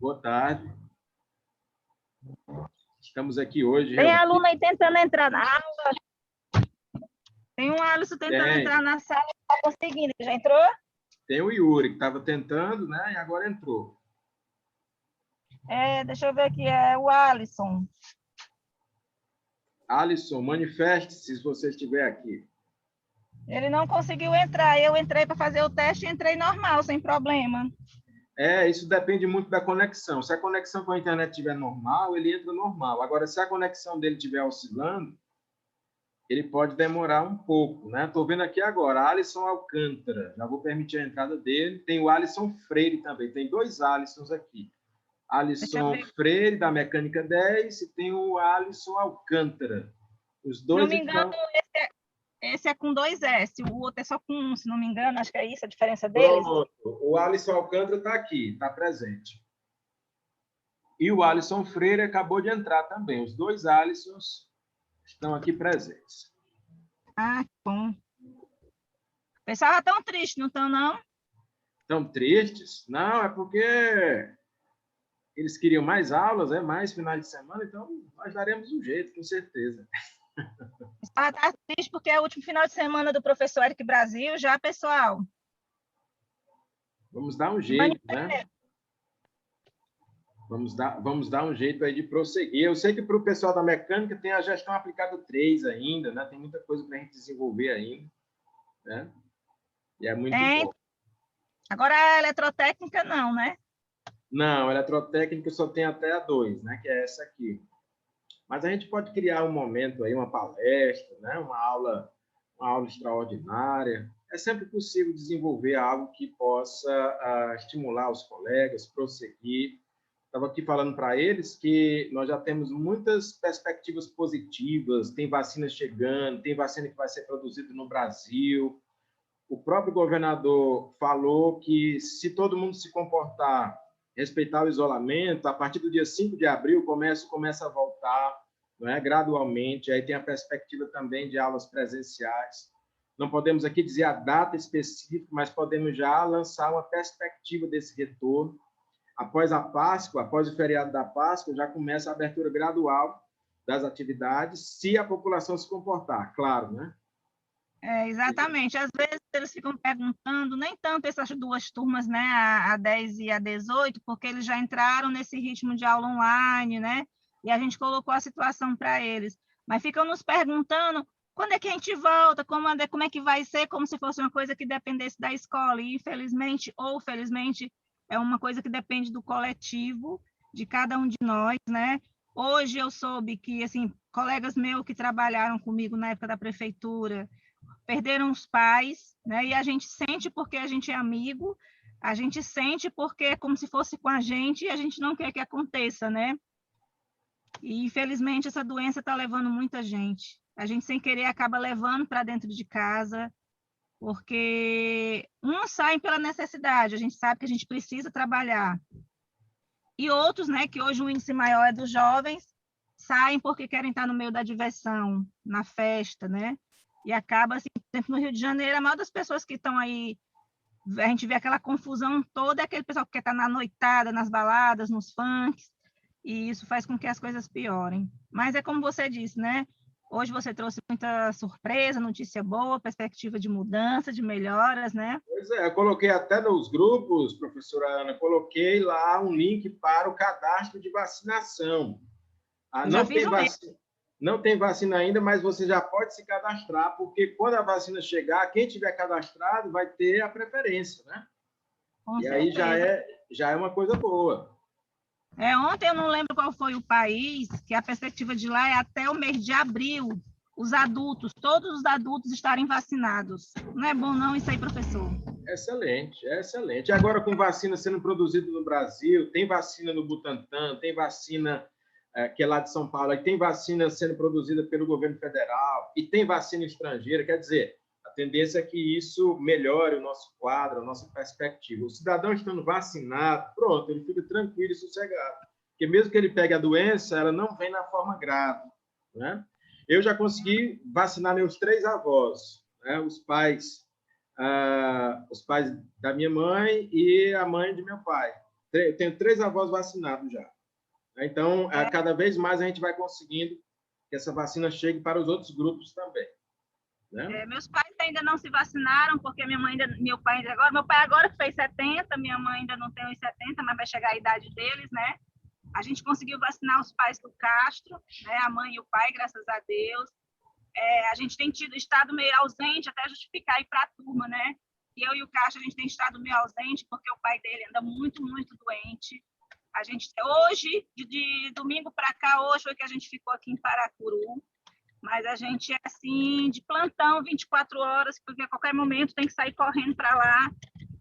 Boa tarde. Estamos aqui hoje. Tem aluno aí tentando entrar na aula. Tem um Alisson tentando entrar na sala, não está conseguindo. Já entrou? Tem o Yuri, que estava tentando, né? E agora entrou. Deixa eu ver aqui, é o Alisson. Alisson, manifeste-se se você estiver aqui. Ele não conseguiu entrar. Eu entrei para fazer o teste e entrei normal, sem problema. Isso depende muito da conexão. Se a conexão com a internet estiver normal, ele entra normal. Agora, se a conexão dele estiver oscilando, ele pode demorar um pouco, né? Estou vendo aqui agora, Alisson Alcântara. Já vou permitir a entrada dele. Tem o Alisson Freire também. Tem dois Alissons aqui. Alisson Freire, da Mecânica 10, e tem o Alisson Alcântara. Os dois, não me engano, esse é com 2 S, o outro é só com 1, se não me engano, acho que é isso a diferença deles. Pronto. O Alisson Alcântara está aqui, está presente. E o Alisson Freire acabou de entrar também. Os dois Alissons estão aqui presentes. Ah, que bom. O pessoal está tão triste, não estão, não? Estão tristes? Não, é porque eles queriam mais aulas, mais finais de semana, então nós daremos um jeito, com certeza. Está triste porque é o último final de semana do professor Eric Brasil, já, pessoal? Vamos dar um jeito, né? Vamos dar um jeito aí de prosseguir. Eu sei que para o pessoal da mecânica tem a gestão aplicada 3 ainda, né? Tem muita coisa para a gente desenvolver ainda, né? E é muito bom. Agora a eletrotécnica não, né? Não, a eletrotécnica só tem até a 2, né? Que é essa aqui. Mas a gente pode criar um momento aí, uma palestra, né? Uma aula extraordinária. É sempre possível desenvolver algo que possa estimular os colegas, prosseguir. Estava aqui falando para eles que nós já temos muitas perspectivas positivas, tem vacina chegando, tem vacina que vai ser produzida no Brasil. O próprio governador falou que se todo mundo se comportar, respeitar o isolamento, a partir do dia 5 de abril o comércio começa a voltar, não é? Gradualmente. Aí tem a perspectiva também de aulas presenciais. Não podemos aqui dizer a data específica, mas podemos já lançar uma perspectiva desse retorno. Após a Páscoa, após o feriado da Páscoa, já começa a abertura gradual das atividades, se a população se comportar, claro, né? Exatamente. Às vezes eles ficam perguntando, nem tanto essas duas turmas, né, a 10 e a 18, porque eles já entraram nesse ritmo de aula online, né? E a gente colocou a situação para eles. Mas ficam nos perguntando quando é que a gente volta, como é que vai ser, como se fosse uma coisa que dependesse da escola. E, infelizmente ou felizmente, é uma coisa que depende do coletivo, de cada um de nós, né? Hoje eu soube que, assim, colegas meus que trabalharam comigo na época da prefeitura perderam os pais, né? E a gente sente porque a gente é amigo, a gente sente porque é como se fosse com a gente e a gente não quer que aconteça, né? E, infelizmente, essa doença está levando muita gente. A gente, sem querer, acaba levando para dentro de casa, porque uns saem pela necessidade, a gente sabe que a gente precisa trabalhar. E outros, né, que hoje o índice maior é dos jovens, saem porque querem estar no meio da diversão, na festa, né? E acaba, assim, por exemplo, no Rio de Janeiro, a maioria das pessoas que estão aí, a gente vê aquela confusão toda, é aquele pessoal que quer estar na noitada, nas baladas, nos funks, e isso faz com que as coisas piorem. Mas é como você disse, né? Hoje você trouxe muita surpresa, notícia boa, perspectiva de mudança, de melhoras, né? Pois é, eu coloquei até nos grupos, professora Ana, coloquei lá um link para o cadastro de vacinação. Não tem vacina ainda, mas você já pode se cadastrar, porque quando a vacina chegar, quem tiver cadastrado vai ter a preferência, né? Com certeza. Aí já é uma coisa boa. Ontem eu não lembro qual foi o país, que a perspectiva de lá é até o mês de abril, os adultos, todos os adultos estarem vacinados. Não é bom não isso aí, professor? Excelente, excelente. Agora, com vacina sendo produzida no Brasil, tem vacina no Butantan, tem vacina que é lá de São Paulo, tem vacina sendo produzida pelo governo federal e tem vacina estrangeira, quer dizer, a tendência é que isso melhore o nosso quadro, a nossa perspectiva. O cidadão estando vacinado, pronto, ele fica tranquilo e sossegado, porque mesmo que ele pegue a doença, ela não vem na forma grave, né? Eu já consegui vacinar meus 3 avós, né? Os pais da minha mãe e a mãe de meu pai. Eu tenho 3 avós vacinados já. Então, cada vez mais a gente vai conseguindo que essa vacina chegue para os outros grupos também. Né? Meus pais ainda não se vacinaram, porque meu pai agora fez 70, minha mãe ainda não tem os 70, mas vai chegar a idade deles, né? A gente conseguiu vacinar os pais do Castro, né? A mãe e o pai, graças a Deus. A gente tem estado meio ausente, até justificar ir para a turma, né? E eu e o Castro, a gente tem estado meio ausente, porque o pai dele anda muito, muito doente. A gente, hoje, de domingo para cá, hoje foi que a gente ficou aqui em Paracuru, mas a gente é assim, de plantão 24 horas, porque a qualquer momento tem que sair correndo para lá,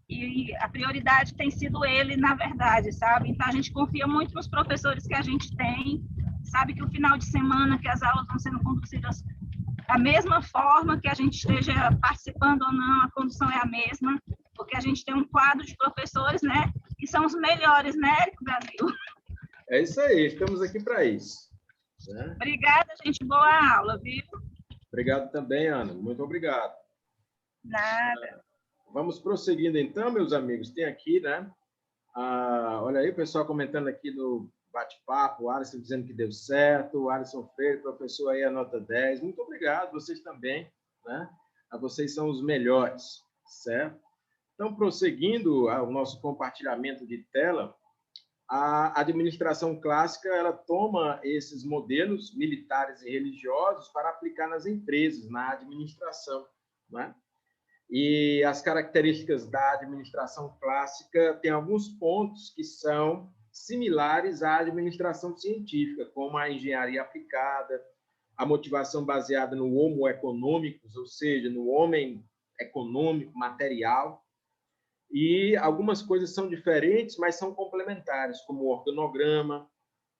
e a prioridade tem sido ele, na verdade, sabe? Então, a gente confia muito nos professores que a gente tem, sabe que o final de semana que as aulas estão sendo conduzidas da mesma forma, que a gente esteja participando ou não, a condução é a mesma, porque a gente tem um quadro de professores, né, que são os melhores, né, Érico Brasil? É isso aí, estamos aqui para isso. Né? Obrigada, gente, boa aula, viu? Obrigado também, Ana, muito obrigado. Nada. Vamos prosseguindo então, meus amigos, tem aqui, né, olha aí o pessoal comentando aqui no bate-papo, o Alisson dizendo que deu certo, o Alisson Freire, professor aí, a nota 10. Muito obrigado, vocês também, né? Vocês são os melhores, certo? Então, prosseguindo o nosso compartilhamento de tela, a administração clássica, ela toma esses modelos militares e religiosos para aplicar nas empresas, na administração, né? E as características da administração clássica têm alguns pontos que são similares à administração científica, como a engenharia aplicada, a motivação baseada no homo economicus, ou seja, no homem econômico, material, e algumas coisas são diferentes, mas são complementares, como o organograma,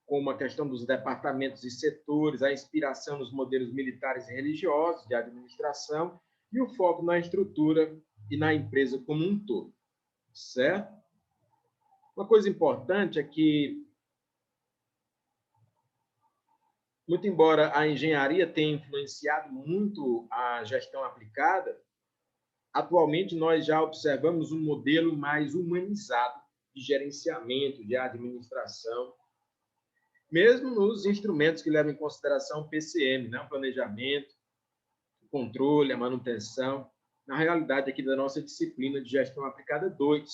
como a questão dos departamentos e setores, a inspiração nos modelos militares e religiosos de administração e o foco na estrutura e na empresa como um todo, certo? Uma coisa importante é que, muito embora a engenharia tenha influenciado muito a gestão aplicada, atualmente nós já observamos um modelo mais humanizado de gerenciamento, de administração, mesmo nos instrumentos que levam em consideração o PCM, né? O planejamento, o controle, a manutenção, na realidade aqui da nossa disciplina de gestão aplicada 2.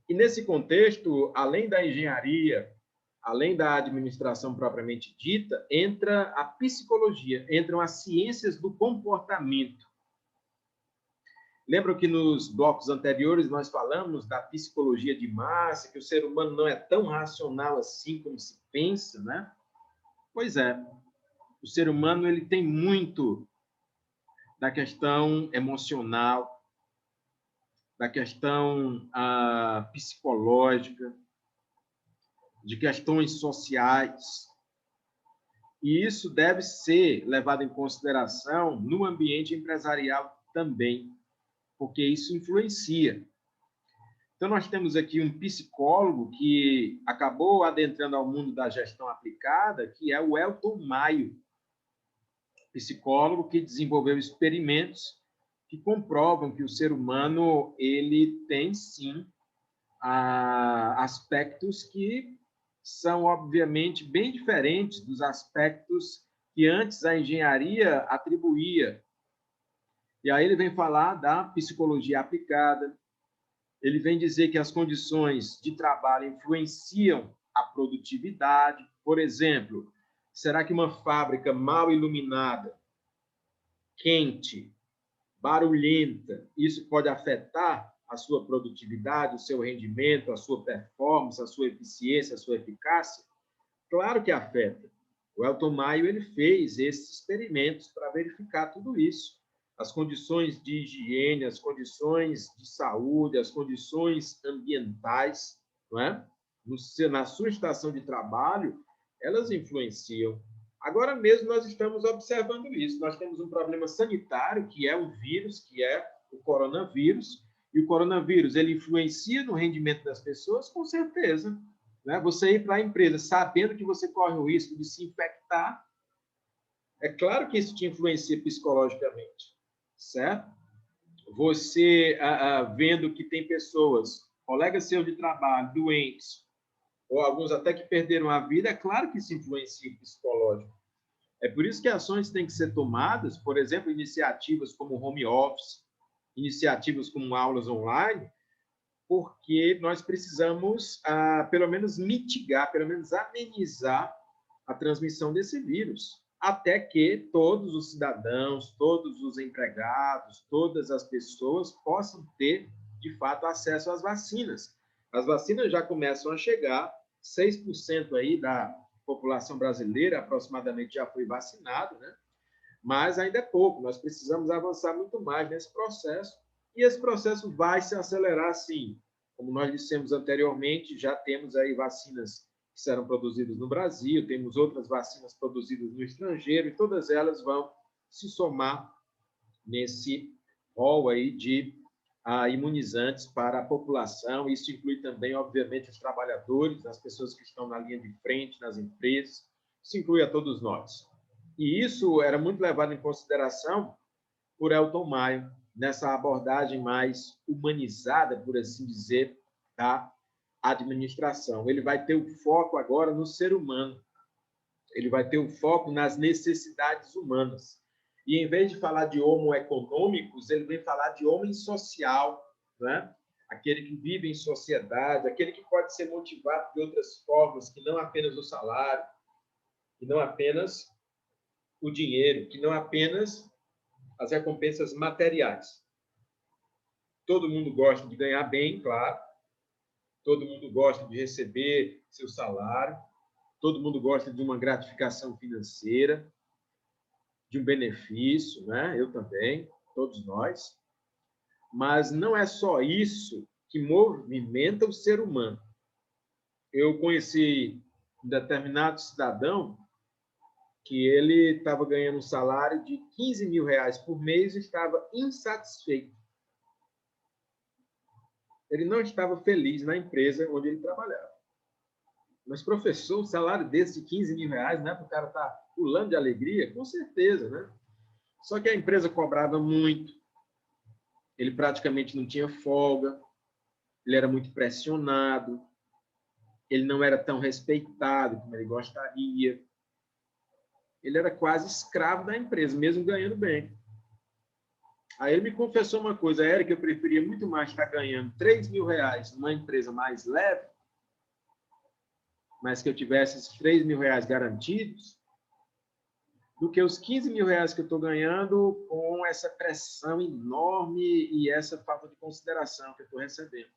E nesse contexto, além da engenharia, além da administração propriamente dita, entra a psicologia, entram as ciências do comportamento. Lembram que nos blocos anteriores nós falamos da psicologia de massa, que o ser humano não é tão racional assim como se pensa, né? Pois é, o ser humano ele tem muito da questão emocional, da questão psicológica, de questões sociais. E isso deve ser levado em consideração no ambiente empresarial também, porque isso influencia. Então, nós temos aqui um psicólogo que acabou adentrando ao mundo da gestão aplicada, que é o Elton Maio, psicólogo que desenvolveu experimentos que comprovam que o ser humano ele tem, sim, aspectos que são, obviamente, bem diferentes dos aspectos que antes a engenharia atribuía. E aí ele vem falar da psicologia aplicada, ele vem dizer que as condições de trabalho influenciam a produtividade. Por exemplo, será que uma fábrica mal iluminada, quente, barulhenta, isso pode afetar a sua produtividade, o seu rendimento, a sua performance, a sua eficiência, a sua eficácia? Claro que afeta. O Elton Maio ele fez esses experimentos para verificar tudo isso. As condições de higiene, as condições de saúde, as condições ambientais, não é? Na sua estação de trabalho, elas influenciam. Agora mesmo nós estamos observando isso. Nós temos um problema sanitário, que é o vírus, que é o coronavírus, e o coronavírus ele influencia no rendimento das pessoas, com certeza. Né? Você ir para a empresa sabendo que você corre o risco de se infectar, é claro que isso te influencia psicologicamente, certo? Você vendo que tem pessoas colegas seus de trabalho doentes, ou alguns até que perderam a vida, é claro que isso influencia o psicológico. É por isso que ações têm que ser tomadas, por exemplo, iniciativas como home office, iniciativas como aulas online, porque nós precisamos, pelo menos, mitigar, pelo menos amenizar a transmissão desse vírus, até que todos os cidadãos, todos os empregados, todas as pessoas possam ter, de fato, acesso às vacinas. As vacinas já começam a chegar, 6% aí da população brasileira aproximadamente já foi vacinado, né? Mas ainda é pouco, nós precisamos avançar muito mais nesse processo, e esse processo vai se acelerar, sim. Como nós dissemos anteriormente, já temos aí vacinas que serão produzidas no Brasil, temos outras vacinas produzidas no estrangeiro, e todas elas vão se somar nesse rol aí de imunizantes para a população. Isso inclui também, obviamente, os trabalhadores, as pessoas que estão na linha de frente, nas empresas, isso inclui a todos nós. E isso era muito levado em consideração por Elton Maio, nessa abordagem mais humanizada, por assim dizer, da administração. Ele vai ter o foco agora no ser humano, ele vai ter o foco nas necessidades humanas. E, em vez de falar de homo econômicos, ele vem falar de homem social, né? Aquele que vive em sociedade, aquele que pode ser motivado de outras formas, que não apenas o salário, que não apenas o dinheiro, que não apenas as recompensas materiais. Todo mundo gosta de ganhar bem, claro. Todo mundo gosta de receber seu salário. Todo mundo gosta de uma gratificação financeira, de um benefício, né? Eu também, todos nós. Mas não é só isso que movimenta o ser humano. Eu conheci um determinado cidadão que ele estava ganhando um salário de 15 mil reais por mês e estava insatisfeito. Ele não estava feliz na empresa onde ele trabalhava. Mas, professor, um salário desse de 15 mil reais, né, para o cara estar pulando de alegria? Com certeza, né? Só que a empresa cobrava muito, ele praticamente não tinha folga, ele era muito pressionado, ele não era tão respeitado como ele gostaria. Ele era quase escravo da empresa, mesmo ganhando bem. Aí ele me confessou uma coisa, Érica, eu preferia muito mais estar ganhando 3 mil reais numa empresa mais leve, mas que eu tivesse esses 3 mil reais garantidos, do que os 15 mil reais que eu estou ganhando com essa pressão enorme e essa falta de consideração que eu estou recebendo.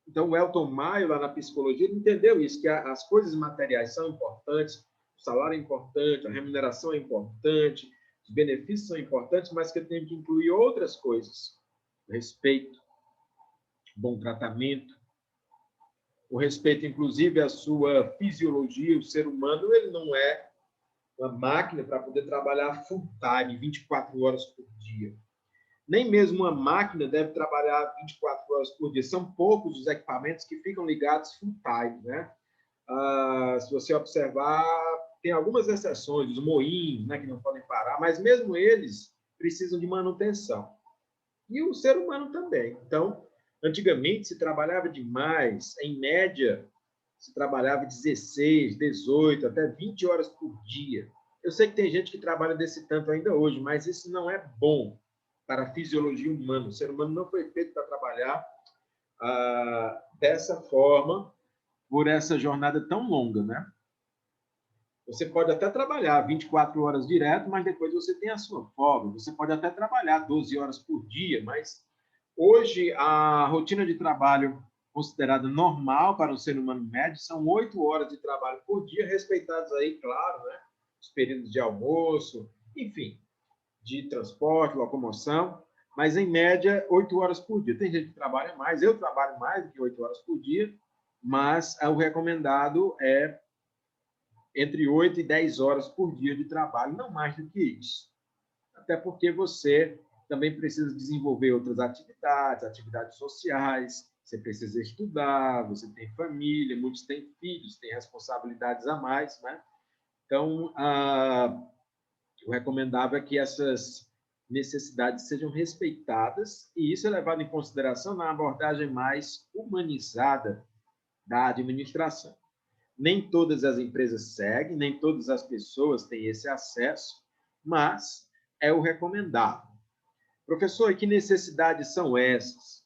Então, o Elton Maio, lá na psicologia, entendeu isso, que as coisas materiais são importantes, o salário é importante, a remuneração é importante, os benefícios são importantes, mas que eu tenho que incluir outras coisas. O respeito, bom tratamento, o respeito, inclusive, à sua fisiologia. O ser humano ele não é uma máquina para poder trabalhar full time, 24 horas por dia. Nem mesmo uma máquina deve trabalhar 24 horas por dia. São poucos os equipamentos que ficam ligados full time, né? Se você observar, tem algumas exceções, os moinhos, né, que não podem parar, mas mesmo eles precisam de manutenção. E o ser humano também. Então, antigamente se trabalhava demais, em média, se trabalhava 16, 18, até 20 horas por dia. Eu sei que tem gente que trabalha desse tanto ainda hoje, mas isso não é bom para a fisiologia humana. O ser humano não foi feito para trabalhar dessa forma, por essa jornada tão longa, né? Você pode até trabalhar 24 horas direto, mas depois você tem a sua folga. Você pode até trabalhar 12 horas por dia, mas hoje a rotina de trabalho considerada normal para o ser humano médio são 8 horas de trabalho por dia, respeitados aí, claro, né? Os períodos de almoço, enfim, de transporte, locomoção, mas em média 8 horas por dia. Tem gente que trabalha mais, eu trabalho mais do que 8 horas por dia, mas o recomendado é entre 8 e 10 horas por dia de trabalho, não mais do que isso. Até porque você também precisa desenvolver outras atividades, atividades sociais, você precisa estudar, você tem família, muitos têm filhos, têm responsabilidades a mais, né? Então, o recomendável é que essas necessidades sejam respeitadas, e isso é levado em consideração na abordagem mais humanizada da administração. Nem todas as empresas seguem, nem todas as pessoas têm esse acesso, mas é o recomendável. Professor, e que necessidades são essas?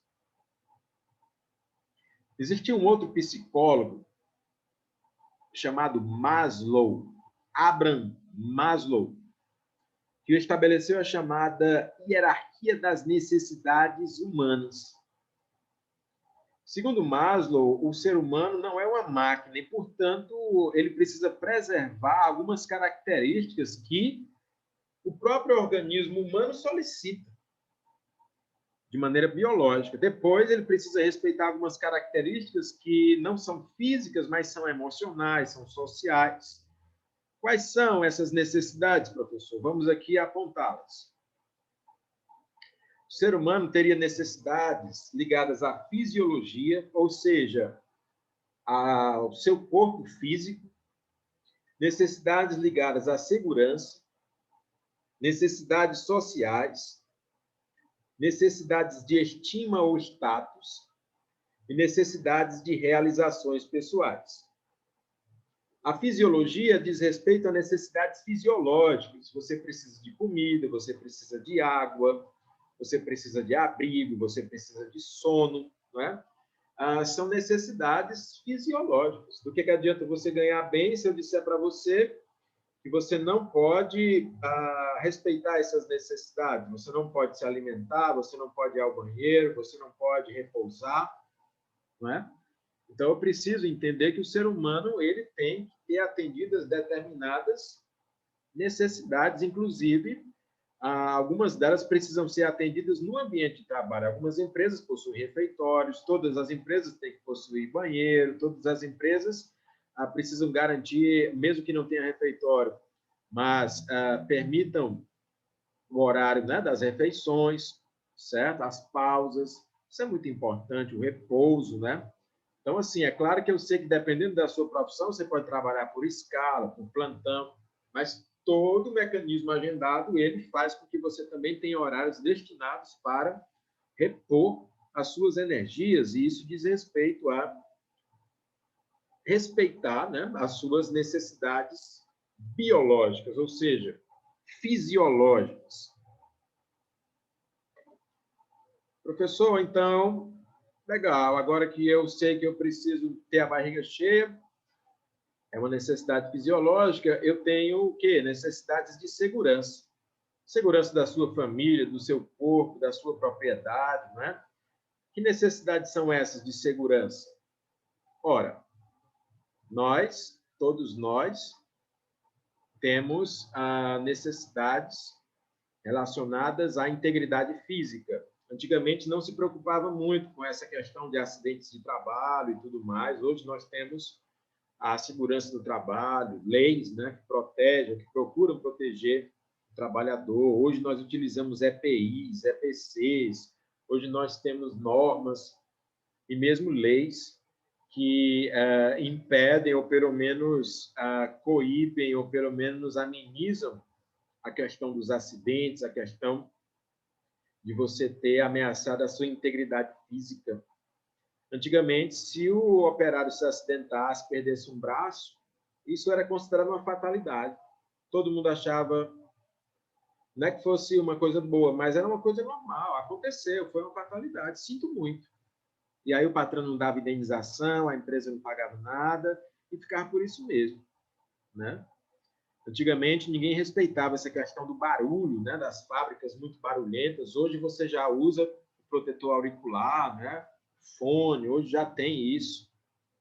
Existia um outro psicólogo chamado Maslow, Abraham Maslow, que estabeleceu a chamada hierarquia das necessidades humanas. Segundo Maslow, o ser humano não é uma máquina e, portanto, ele precisa preservar algumas características que o próprio organismo humano solicita de maneira biológica. Depois, ele precisa respeitar algumas características que não são físicas, mas são emocionais, são sociais. Quais são essas necessidades, professor? Vamos aqui apontá-las. O ser humano teria necessidades ligadas à fisiologia, ou seja, ao seu corpo físico, necessidades ligadas à segurança, necessidades sociais, necessidades de estima ou status e necessidades de realizações pessoais. A fisiologia diz respeito a necessidades fisiológicas. Você precisa de comida, você precisa de água, você precisa de abrigo, você precisa de sono, não é? São necessidades fisiológicas. Do que adianta você ganhar bem se eu disser para você que você não pode respeitar essas necessidades? Você não pode se alimentar, você não pode ir ao banheiro, você não pode repousar, não é? Então, eu preciso entender que o ser humano ele tem que ter atendidas determinadas necessidades, inclusive algumas delas precisam ser atendidas no ambiente de trabalho. Algumas empresas possuem refeitórios, todas as empresas têm que possuir banheiro, todas as empresas precisam garantir, mesmo que não tenha refeitório, mas permitam o horário, né, das refeições, certo? As pausas, isso é muito importante, o repouso, né? Então, assim, é claro que eu sei que dependendo da sua profissão, você pode trabalhar por escala, por plantão, mas todo o mecanismo agendado, ele faz com que você também tenha horários destinados para repor as suas energias, e isso diz respeito a respeitar, né, as suas necessidades biológicas, ou seja, fisiológicas. Professor, então, legal, agora que eu sei que eu preciso ter a barriga cheia, é uma necessidade fisiológica, eu tenho o quê? Necessidades de segurança. Segurança da sua família, do seu corpo, da sua propriedade, não é? Que necessidades são essas de segurança? Ora, todos nós, temos necessidades relacionadas à integridade física. Antigamente não se preocupava muito com essa questão de acidentes de trabalho e tudo mais. Hoje nós temos a segurança do trabalho, leis, né, que protegem, que procuram proteger o trabalhador. Hoje nós utilizamos EPIs, EPCs, hoje nós temos normas e mesmo leis que impedem ou pelo menos coíbem ou pelo menos amenizam a questão dos acidentes, a questão de você ter ameaçado a sua integridade física. Antigamente, se o operário se acidentasse, perdesse um braço, isso era considerado uma fatalidade. Todo mundo achava, não é que fosse uma coisa boa, mas era uma coisa normal, aconteceu, foi uma fatalidade, sinto muito. E aí o patrão não dava indenização, a empresa não pagava nada, e ficava por isso mesmo, né? Antigamente, ninguém respeitava essa questão do barulho, né, das fábricas muito barulhentas. Hoje você já usa o protetor auricular, né, fone, hoje já tem isso.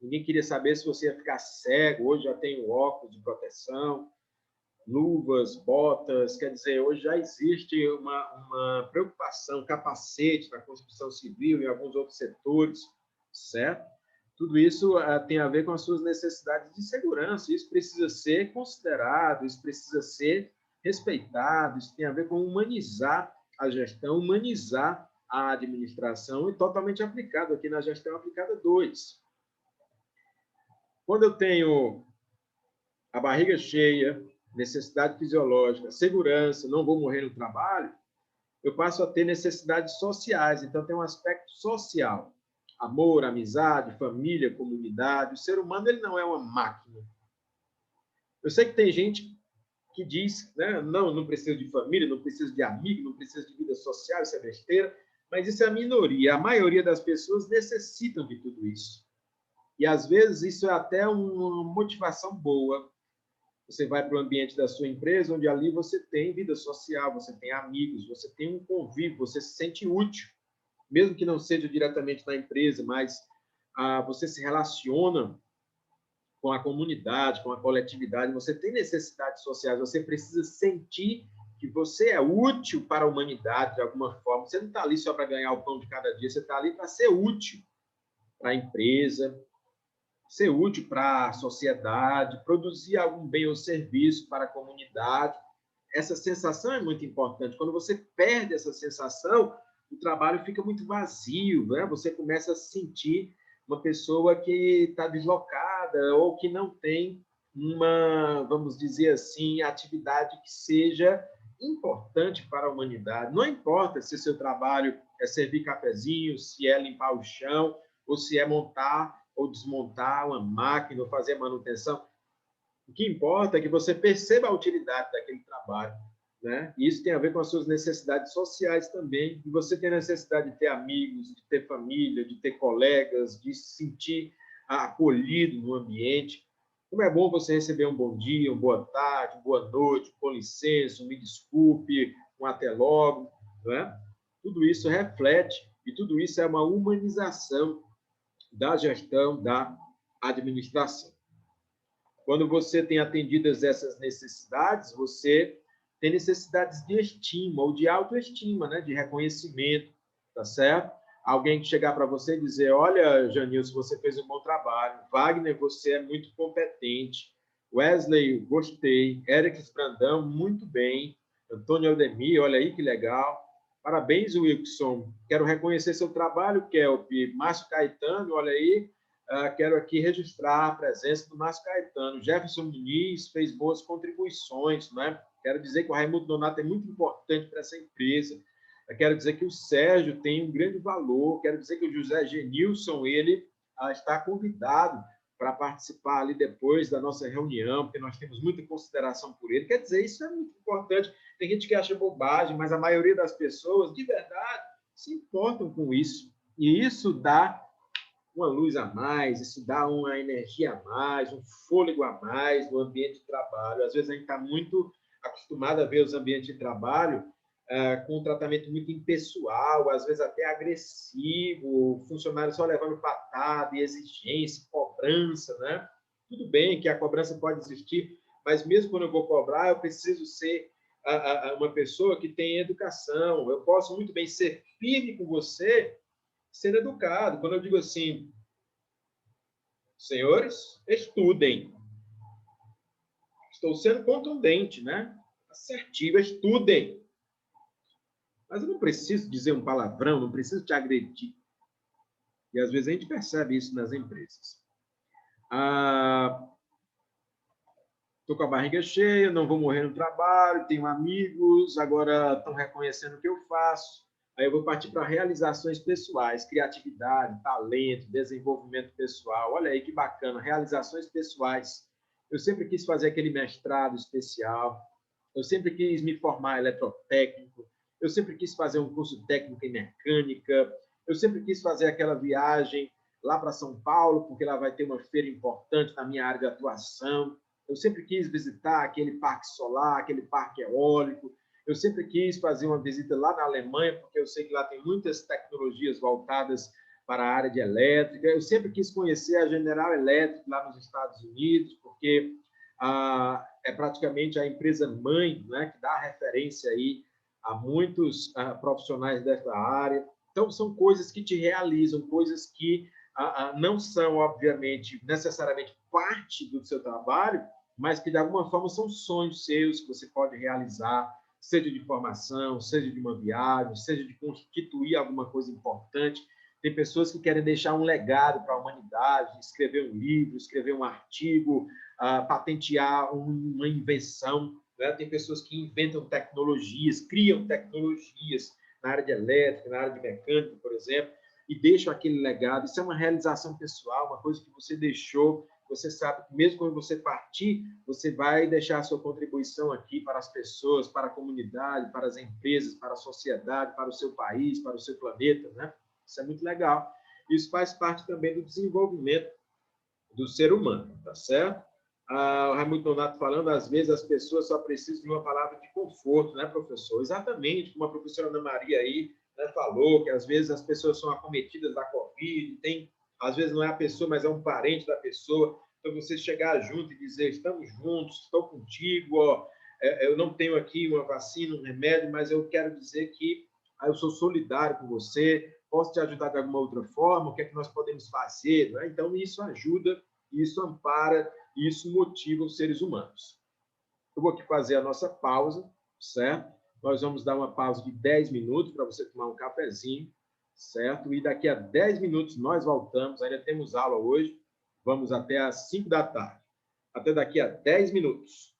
Ninguém queria saber se você ia ficar cego, hoje já tem o óculos de proteção, luvas, botas, quer dizer, hoje já existe uma preocupação, capacete na construção civil e em alguns outros setores, certo? Tudo isso tem a ver com as suas necessidades de segurança, isso precisa ser considerado, isso precisa ser respeitado, isso tem a ver com humanizar a gestão, humanizar a administração e totalmente aplicado aqui na gestão aplicada 2. Quando eu tenho a barriga cheia, necessidade fisiológica, segurança, não vou morrer no trabalho, eu passo a ter necessidades sociais. Então, tem um aspecto social. Amor, amizade, família, comunidade. O ser humano ele não é uma máquina. Eu sei que tem gente que diz, né, não preciso de família, não preciso de amigo, não preciso de vida social, isso é besteira, mas isso é a minoria. A maioria das pessoas necessitam de tudo isso. E, às vezes, isso é até uma motivação boa. Você vai para o ambiente da sua empresa, onde ali você tem vida social, você tem amigos, você tem um convívio, você se sente útil, mesmo que não seja diretamente na empresa, mas você se relaciona com a comunidade, com a coletividade, você tem necessidades sociais, você precisa sentir que você é útil para a humanidade de alguma forma. Você não está ali só para ganhar o pão de cada dia, você está ali para ser útil para a empresa, ser útil para a sociedade, produzir algum bem ou serviço para a comunidade. Essa sensação é muito importante. Quando você perde essa sensação, o trabalho fica muito vazio, né? Você começa a se sentir uma pessoa que está deslocada ou que não tem uma, vamos dizer assim, atividade que seja importante para a humanidade. Não importa se seu trabalho é servir cafezinho, se é limpar o chão, ou se é montar ou desmontar uma máquina, ou fazer manutenção. O que importa é que você perceba a utilidade daquele trabalho, né? E isso tem a ver com as suas necessidades sociais também. E você tem a necessidade de ter amigos, de ter família, de ter colegas, de se sentir acolhido no ambiente. Como é bom você receber um bom dia, uma boa tarde, uma boa noite, com licença, me desculpe, um até logo, né? Tudo isso reflete e tudo isso é uma humanização da gestão da administração. Quando você tem atendidas essas necessidades, você tem necessidades de estima ou de autoestima, né? De reconhecimento, tá certo? Alguém que chegar para você e dizer, olha, Janilson, você fez um bom trabalho. Wagner, você é muito competente. Wesley, gostei. Eric Brandão, muito bem. Antônio Aldemir, olha aí que legal. Parabéns, Wilson. Quero reconhecer seu trabalho, Kelp. Márcio Caetano, olha aí. Quero aqui registrar a presença do Márcio Caetano. Jefferson Muniz fez boas contribuições, né? Quero dizer que o Raimundo Donato é muito importante para essa empresa. Quero dizer que o Sérgio tem um grande valor. Quero dizer que o José Genilson, ele está convidado para participar ali depois da nossa reunião, porque nós temos muita consideração por ele. Quer dizer, isso é muito importante. Tem gente que acha bobagem, mas a maioria das pessoas, de verdade, se importam com isso. E isso dá uma luz a mais, isso dá uma energia a mais, um fôlego a mais no ambiente de trabalho. Às vezes a gente está muito acostumado a ver os ambientes de trabalho com um tratamento muito impessoal, às vezes até agressivo, funcionário só levando patada, exigência, cobrança, né? Tudo bem que a cobrança pode existir, mas mesmo quando eu vou cobrar, eu preciso ser uma pessoa que tem educação. Eu posso muito bem ser firme com você, ser educado. Quando eu digo assim, senhores, estudem. Estou sendo contundente, né? Assertivo, estudem. Mas eu não preciso dizer um palavrão, não preciso te agredir. E às vezes a gente percebe isso nas empresas. Estou com a barriga cheia, não vou morrer no trabalho, tenho amigos, agora estão reconhecendo o que eu faço. Aí eu vou partir para realizações pessoais, criatividade, talento, desenvolvimento pessoal. Olha aí que bacana, realizações pessoais. Eu sempre quis fazer aquele mestrado especial, eu sempre quis me formar eletrotécnico, eu sempre quis fazer um curso técnico em mecânica, eu sempre quis fazer aquela viagem lá para São Paulo, porque lá vai ter uma feira importante na minha área de atuação. Eu sempre quis visitar aquele parque solar, aquele parque eólico. Eu sempre quis fazer uma visita lá na Alemanha, porque eu sei que lá tem muitas tecnologias voltadas para a área de elétrica. Eu sempre quis conhecer a General Electric lá nos Estados Unidos, porque é praticamente a empresa mãe, né, que dá referência aí a muitos profissionais dessa área. Então, são coisas que te realizam, coisas que não são, obviamente, necessariamente parte do seu trabalho, mas que, de alguma forma, são sonhos seus que você pode realizar, seja de formação, seja de uma viagem, seja de constituir alguma coisa importante. Tem pessoas que querem deixar um legado para a humanidade, escrever um livro, escrever um artigo, patentear uma invenção, né? Tem pessoas que inventam tecnologias, criam tecnologias na área de elétrica, na área de mecânica, por exemplo, e deixam aquele legado. Isso é uma realização pessoal, uma coisa que você deixou. Você sabe que mesmo quando você partir, você vai deixar a sua contribuição aqui para as pessoas, para a comunidade, para as empresas, para a sociedade, para o seu país, para o seu planeta, né? Isso é muito legal. Isso faz parte também do desenvolvimento do ser humano, tá certo? O Raimundo Nonato falando, às vezes as pessoas só precisam de uma palavra de conforto, né, professor? Exatamente, como a professora Ana Maria aí, né, falou, que às vezes as pessoas são acometidas da Covid, às vezes não é a pessoa, mas é um parente da pessoa. Então, você chegar junto e dizer, estamos juntos, estou contigo, ó, eu não tenho aqui uma vacina, um remédio, mas eu quero dizer que eu sou solidário com você, posso te ajudar de alguma outra forma, o que é que nós podemos fazer? Né? Então, isso ajuda, isso ampara, isso motiva os seres humanos. Eu vou aqui fazer a nossa pausa, certo? Nós vamos dar uma pausa de 10 minutos para você tomar um cafezinho, certo? E daqui a 10 minutos nós voltamos, ainda temos aula hoje, vamos até às 5 da tarde. Até daqui a 10 minutos.